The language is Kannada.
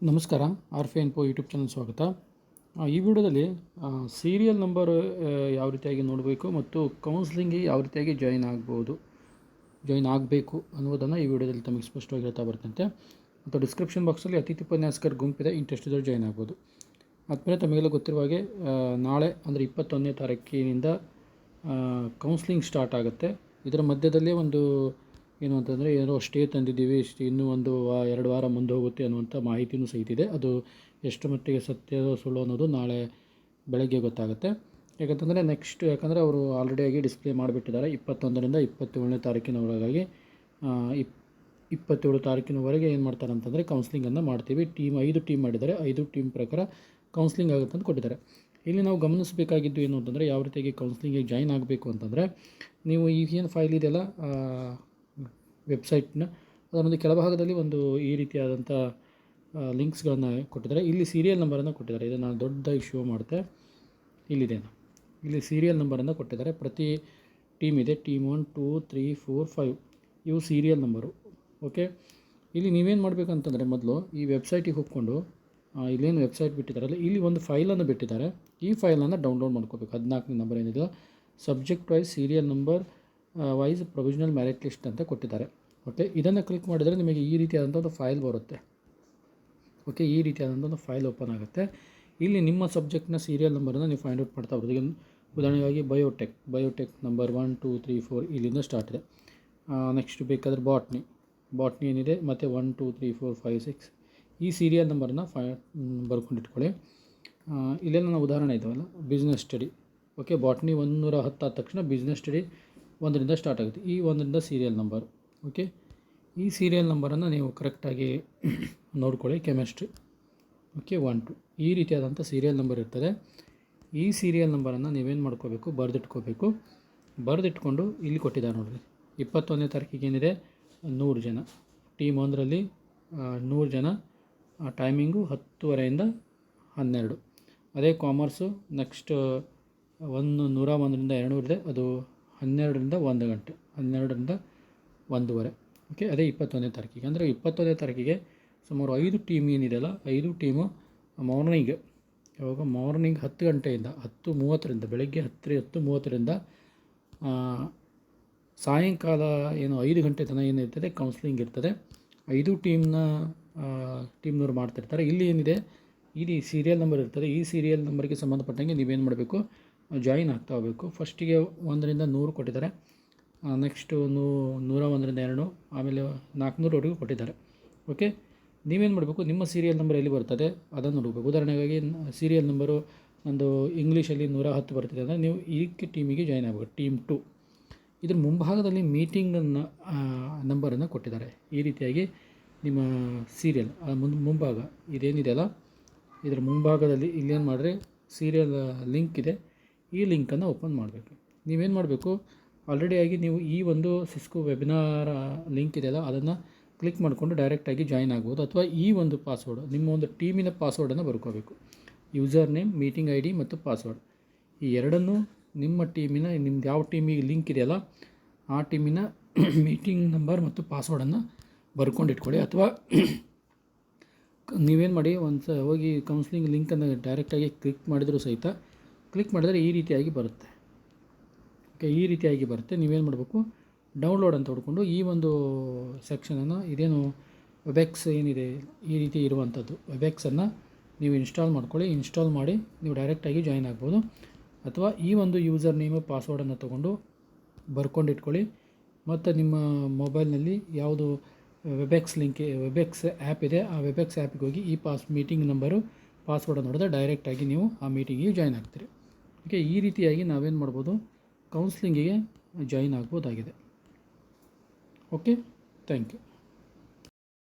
ನಮಸ್ಕಾರ. ಆರ್ಫೆ ಇನ್ಫೋ ಯೂಟ್ಯೂಬ್ ಚಾನಲ್ ಸ್ವಾಗತ. ಈ ವಿಡಿಯೋದಲ್ಲಿ ಸೀರಿಯಲ್ ನಂಬರ್ ಯಾವ ರೀತಿಯಾಗಿ ನೋಡಬೇಕು ಮತ್ತು ಕೌನ್ಸ್ಲಿಂಗಿಗೆ ಯಾವ ರೀತಿಯಾಗಿ ಜಾಯಿನ್ ಆಗಬೇಕು ಅನ್ನೋದನ್ನು ಈ ವಿಡಿಯೋದಲ್ಲಿ ತಮಗೆ ಸ್ಪಷ್ಟವಾಗಿ ಹೇಳ್ತಾ ಬರ್ತಂತೆ. ಮತ್ತು ಡಿಸ್ಕ್ರಿಪ್ಷನ್ ಬಾಕ್ಸಲ್ಲಿ ಅತಿಥಿ ಉಪನ್ಯಾಸಕರ ಗುಂಪಿದೆ, ಇಂಟ್ರೆಸ್ಟ್ ಇದ್ದರೆ ಜಾಯಿನ್ ಆಗ್ಬೋದು. ಆದಮೇಲೆ ತಮಗೆಲ್ಲ ಗೊತ್ತಿರುವ ಹಾಗೆ ನಾಳೆ ಅಂದರೆ 21ನೇ ತಾರೀಕಿನಿಂದ ಕೌನ್ಸ್ಲಿಂಗ್ ಸ್ಟಾರ್ಟ್ ಆಗುತ್ತೆ. ಇದರ ಮಧ್ಯದಲ್ಲೇ ಒಂದು ಏನು ಅಂತಂದರೆ ಏನೋ ಸ್ಟೇ ತಂದಿದ್ದೀವಿ, ಇನ್ನೂ 1-2 ವಾರ ಮುಂದೆ ಹೋಗುತ್ತೆ ಅನ್ನುವಂಥ ಮಾಹಿತಿಯೂ ಸಹಿತಿದೆ. ಅದು ಎಷ್ಟು ಮಟ್ಟಿಗೆ ಸತ್ಯ ಸುಳ್ಳು ಅನ್ನೋದು ನಾಳೆ ಬೆಳಗ್ಗೆ ಗೊತ್ತಾಗುತ್ತೆ. ಯಾಕಂದರೆ ಅವರು ಆಲ್ರೆಡಿಯಾಗಿ ಡಿಸ್ಪ್ಲೇ ಮಾಡಿಬಿಟ್ಟಿದ್ದಾರೆ. 21ರಿಂದ 27ನೇ ತಾರೀಕಿನವರೆಗಾಗಿ 27 ತಾರೀಕಿನವರೆಗೆ ಏನು ಮಾಡ್ತಾರೆ ಅಂತಂದರೆ ಕೌನ್ಸ್ಲಿಂಗನ್ನು ಮಾಡ್ತೀವಿ. 5 ಟೀಮ್ ಮಾಡಿದ್ದಾರೆ. 5 ಟೀಮ್ ಪ್ರಕಾರ ಕೌನ್ಸ್ಲಿಂಗ್ ಆಗುತ್ತೆ ಅಂತ ಕೊಟ್ಟಿದ್ದಾರೆ. ಇಲ್ಲಿ ನಾವು ಗಮನಿಸಬೇಕಾಗಿದ್ದು ಏನು ಅಂತಂದರೆ ಯಾವ ರೀತಿಯಾಗಿ ಕೌನ್ಸ್ಲಿಂಗಿಗೆ ಜಾಯಿನ್ ಆಗಬೇಕು ಅಂತಂದರೆ, ನೀವು ಏನು ಫೈಲ್ ಇದೆಯಲ್ಲ ವೆಬ್ಸೈಟ್ನ, ಅದರೊಂದು ಕೆಳಭಾಗದಲ್ಲಿ ಒಂದು ಈ ರೀತಿಯಾದಂಥ ಲಿಂಕ್ಸ್ಗಳನ್ನು ಕೊಟ್ಟಿದ್ದಾರೆ. ಇಲ್ಲಿ ಸೀರಿಯಲ್ ನಂಬರನ್ನು ಕೊಟ್ಟಿದ್ದಾರೆ. ಇದನ್ನು ನಾನು ದೊಡ್ಡದಾಗಿ ಶೋ ಮಾಡುತ್ತೆ. ಇಲ್ಲಿ ಸೀರಿಯಲ್ ನಂಬರನ್ನು ಕೊಟ್ಟಿದ್ದಾರೆ. ಪ್ರತಿ ಟೀಮ್ ಇದೆ. ಟೀಮ್ 1, 2, 3, 4, 5 ಇವು ಸೀರಿಯಲ್ ನಂಬರು. ಓಕೆ, ಇಲ್ಲಿ ನೀವೇನು ಮಾಡಬೇಕಂತಂದರೆ ಮೊದಲು ಈ ವೆಬ್ಸೈಟಿಗೆ ಹೋಗ್ಕೊಂಡು ಇಲ್ಲೇನು ವೆಬ್ಸೈಟ್ ಬಿಟ್ಟಿದ್ದಾರಲ್ಲ, ಇಲ್ಲಿ ಒಂದು ಫೈಲನ್ನು ಬಿಟ್ಟಿದ್ದಾರೆ. ಈ ಫೈಲನ್ನು ಡೌನ್ಲೋಡ್ ಮಾಡ್ಕೋಬೇಕು. 14ನೇ ನಂಬರ್ ಏನಿದೆ subject wise serial number wise provisional merit list ಅಂತ ಕೊಟ್ಟಿದ್ದಾರೆ. ಓಕೆ, ಇದನ್ನು ಕ್ಲಿಕ್ ಮಾಡಿದರೆ ನಿಮಗೆ ಈ ರೀತಿಯಾದಂಥ ಒಂದು ಫೈಲ್ ಬರುತ್ತೆ. ಓಕೆ, ಈ ರೀತಿಯಾದಂಥ ಒಂದು ಫೈಲ್ ಓಪನ್ ಆಗುತ್ತೆ. ಇಲ್ಲಿ ನಿಮ್ಮ ಸಬ್ಜೆಕ್ಟ್ನ ಸೀರಿಯಲ್ ನಂಬರನ್ನು ನೀವು ಫೈಂಡ್ ಔಟ್ ಮಾಡ್ತಾ ಬರ್ಬೋದು. ಈಗ ಉದಾಹರಣೆಗಾಗಿ ಬಯೋಟೆಕ್ ನಂಬರ್ 1, 2, 3, 4 ಇಲ್ಲಿಂದ ಸ್ಟಾರ್ಟ್ ಇದೆ. ನೆಕ್ಸ್ಟ್ ಬೇಕಾದರೆ ಬಾಟ್ನಿ ಏನಿದೆ, ಮತ್ತು 1, 2, 3, 4, 5, 6 ಈ ಸೀರಿಯಲ್ ನಂಬರನ್ನು ಬರ್ಕೊಂಡಿಟ್ಕೊಳ್ಳಿ. ಇಲ್ಲೆಲ್ಲ ನಾವು ಉದಾಹರಣೆ ಇದ್ದಾವಲ್ಲ, ಬಿಸ್ನೆಸ್ ಸ್ಟಡಿ. ಓಕೆ, ಬಾಟ್ನಿ 110 ಆದ ತಕ್ಷಣ ಬಿಸ್ನೆಸ್ ಸ್ಟಡಿ 1ರಿಂದ ಸ್ಟಾರ್ಟ್ ಆಗುತ್ತೆ. ಈ 1ರಿಂದ ಸೀರಿಯಲ್ ನಂಬರ್. ಓಕೆ, ಈ ಸೀರಿಯಲ್ ನಂಬರನ್ನು ನೀವು ಕರೆಕ್ಟಾಗಿ ನೋಡ್ಕೊಳ್ಳಿ. ಕೆಮಿಸ್ಟ್ರಿ. ಓಕೆ, 1, 2 ಈ ರೀತಿಯಾದಂಥ ಸೀರಿಯಲ್ ನಂಬರ್ ಇರ್ತದೆ. ಈ ಸೀರಿಯಲ್ ನಂಬರನ್ನು ನೀವೇನು ಮಾಡ್ಕೋಬೇಕು, ಬರೆದಿಟ್ಕೊಂಡು ಇಲ್ಲಿ ಕೊಟ್ಟಿದ್ದಾರೆ ನೋಡಿರಿ. 21ನೇ ತಾರೀಕಿಗೆ ಏನಿದೆ 100 ಜನ. ಟೀಮ್ 1ರಲ್ಲಿ 100 ಜನ. ಟೈಮಿಂಗು 10:30ಯಿಂದ 12. ಅದೇ ಕಾಮರ್ಸು ನೆಕ್ಸ್ಟ್ 101ರಿಂದ 200 ಇದೆ. ಅದು 12ರಿಂದ 1 ಗಂಟೆ, 12ರಿಂದ 1:30. ಓಕೆ, ಅದೇ 21ನೇ ತಾರೀಕಿಗೆ. ಅಂದರೆ 21ನೇ ತಾರೀಕಿಗೆ ಸುಮಾರು 5 ಟೀಮ್ ಏನಿದೆಯಲ್ಲ, 5 ಟೀಮು ಮಾರ್ನಿಂಗ್ 10 ಗಂಟೆಯಿಂದ 10:30ರಿಂದ ಬೆಳಗ್ಗೆ 10:30ರಿಂದ ಸಾಯಂಕಾಲ 5 ಗಂಟೆ ತನಕ ಏನಿರ್ತದೆ ಕೌನ್ಸ್ಲಿಂಗ್ ಇರ್ತದೆ. 5 ಟೀಮ್ನವ್ರು ಮಾಡ್ತಿರ್ತಾರೆ. ಇಲ್ಲಿ ಏನಿದೆ ಇಲ್ಲಿ ಸೀರಿಯಲ್ ನಂಬರ್ ಇರ್ತದೆ. ಈ ಸೀರಿಯಲ್ ನಂಬರ್ಗೆ ಸಂಬಂಧಪಟ್ಟಂಗೆ ನೀವೇನು ಮಾಡಬೇಕು, ಜಾಯಿನ್ ಆಗ್ತಾ ಹೋಗಬೇಕು. ಫಸ್ಟಿಗೆ 1ರಿಂದ 100 ಕೊಟ್ಟಿದ್ದಾರೆ. ನೆಕ್ಸ್ಟು 101ರಿಂದ 200, ಆಮೇಲೆ 400ವರೆಗೂ ಕೊಟ್ಟಿದ್ದಾರೆ. ಓಕೆ, ನೀವೇನು ಮಾಡಬೇಕು, ನಿಮ್ಮ ಸೀರಿಯಲ್ ನಂಬರ್ ಎಲ್ಲಿ ಬರ್ತದೆ ಅದನ್ನು ನೋಡಬೇಕು. ಉದಾಹರಣೆಗಾಗಿ ಸೀರಿಯಲ್ ನಂಬರು ಒಂದು ಇಂಗ್ಲೀಷಲ್ಲಿ 110 ಬರ್ತಿದೆ ಅಂದರೆ ನೀವು ಈ ಟೀಮಿಗೆ ಜಾಯಿನ್ ಆಗಬೇಕು. ಟೀಮ್ 2 ಇದ್ರ ಮುಂಭಾಗದಲ್ಲಿ ಮೀಟಿಂಗನ್ನು ನಂಬರನ್ನು ಕೊಟ್ಟಿದ್ದಾರೆ. ಈ ರೀತಿಯಾಗಿ ನಿಮ್ಮ ಸೀರಿಯಲ್ ಮುಂಭಾಗ ಇದೇನಿದೆಯಲ್ಲ, ಇದರ ಮುಂಭಾಗದಲ್ಲಿ ಇಲ್ಲೇನು ಮಾಡಿದ್ರೆ ಸೀರಿಯಲ್ ಲಿಂಕ್ ಇದೆ. ಈ ಲಿಂಕನ್ನು ಓಪನ್ ಮಾಡಬೇಕು. ನೀವೇನು ಮಾಡಬೇಕು, ಆಲ್ರೆಡಿಯಾಗಿ ನೀವು ಈ ಒಂದು ಸಿಸ್ಕೋ ವೆಬಿನಾರ್ ಲಿಂಕ್ ಇದೆಯಲ್ಲ ಅದನ್ನು ಕ್ಲಿಕ್ ಮಾಡಿಕೊಂಡು ಡೈರೆಕ್ಟಾಗಿ ಜಾಯಿನ್ ಆಗ್ಬೋದು. ಅಥವಾ ಈ ಒಂದು ಪಾಸ್ವರ್ಡ್, ನಿಮ್ಮ ಒಂದು ಟೀಮಿನ ಪಾಸ್ವರ್ಡನ್ನು ಬರ್ಕೋಬೇಕು. ಯೂಸರ್ ನೇಮ್, ಮೀಟಿಂಗ್ ID ಮತ್ತು ಪಾಸ್ವರ್ಡ್ ಈ ಎರಡನ್ನೂ ನಿಮ್ಮ ಟೀಮಿನ ನಿಮ್ದು ಯಾವ ಟೀಮಿಗೆ ಲಿಂಕ್ ಇದೆಯಲ್ಲ ಆ ಟೀಮಿನ ಮೀಟಿಂಗ್ ನಂಬರ್ ಮತ್ತು ಪಾಸ್ವರ್ಡನ್ನು ಬರ್ಕೊಂಡಿಟ್ಕೊಳ್ಳಿ. ಅಥವಾ ನೀವೇನು ಮಾಡಿ ಹೋಗಿ ಕೌನ್ಸ್ಲಿಂಗ್ ಲಿಂಕನ್ನು ಡೈರೆಕ್ಟಾಗಿ ಕ್ಲಿಕ್ ಮಾಡಿದರೆ ಈ ರೀತಿಯಾಗಿ ಬರುತ್ತೆ. ಓಕೆ, ಈ ರೀತಿಯಾಗಿ ಬರುತ್ತೆ. ನೀವೇನು ಮಾಡಬೇಕು, ಡೌನ್ಲೋಡ್ ಅಂತ ಹೊಡ್ಕೊಂಡು ಈ ಒಂದು ಸೆಕ್ಷನನ್ನು ಇದೇನು ವೆಬೆಕ್ಸ್ ಏನಿದೆ ಈ ರೀತಿ ಇರುವಂಥದ್ದು ವೆಬೆಕ್ಸನ್ನು ನೀವು ಇನ್ಸ್ಟಾಲ್ ಮಾಡ್ಕೊಳ್ಳಿ. ಇನ್ಸ್ಟಾಲ್ ಮಾಡಿ ನೀವು ಡೈರೆಕ್ಟಾಗಿ ಜಾಯಿನ್ ಆಗ್ಬೋದು. ಅಥವಾ ಈ ಒಂದು ಯೂಸರ್ ನೇಮು ಪಾಸ್ವರ್ಡನ್ನು ತೊಗೊಂಡು ಬರ್ಕೊಂಡಿಟ್ಕೊಳ್ಳಿ. ಮತ್ತು ನಿಮ್ಮ ಮೊಬೈಲ್ನಲ್ಲಿ ಯಾವುದು ವೆಬೆಕ್ಸ್ ಆ್ಯಪ್ ಇದೆ ಆ ವೆಬೆಕ್ಸ್ ಆ್ಯಪಿಗೆ ಹೋಗಿ ಈ ಮೀಟಿಂಗ್ ನಂಬರು ಪಾಸ್ವರ್ಡನ್ನು ನೋಡಿದ್ರೆ ಡೈರೆಕ್ಟಾಗಿ ನೀವು ಆ ಮೀಟಿಂಗಿಗೆ ಜಾಯಿನ್ ಆಗ್ತೀರಿ. ಓಕೆ, ಈ ರೀತಿಯಾಗಿ ನಾವೇನು ಮಾಡ್ಬೋದು, ಕೌನ್ಸ್ಲಿಂಗಿಗೆ ಜಾಯಿನ್ ಆಗ್ಬೋದಾಗಿದೆ. Okay, thank you.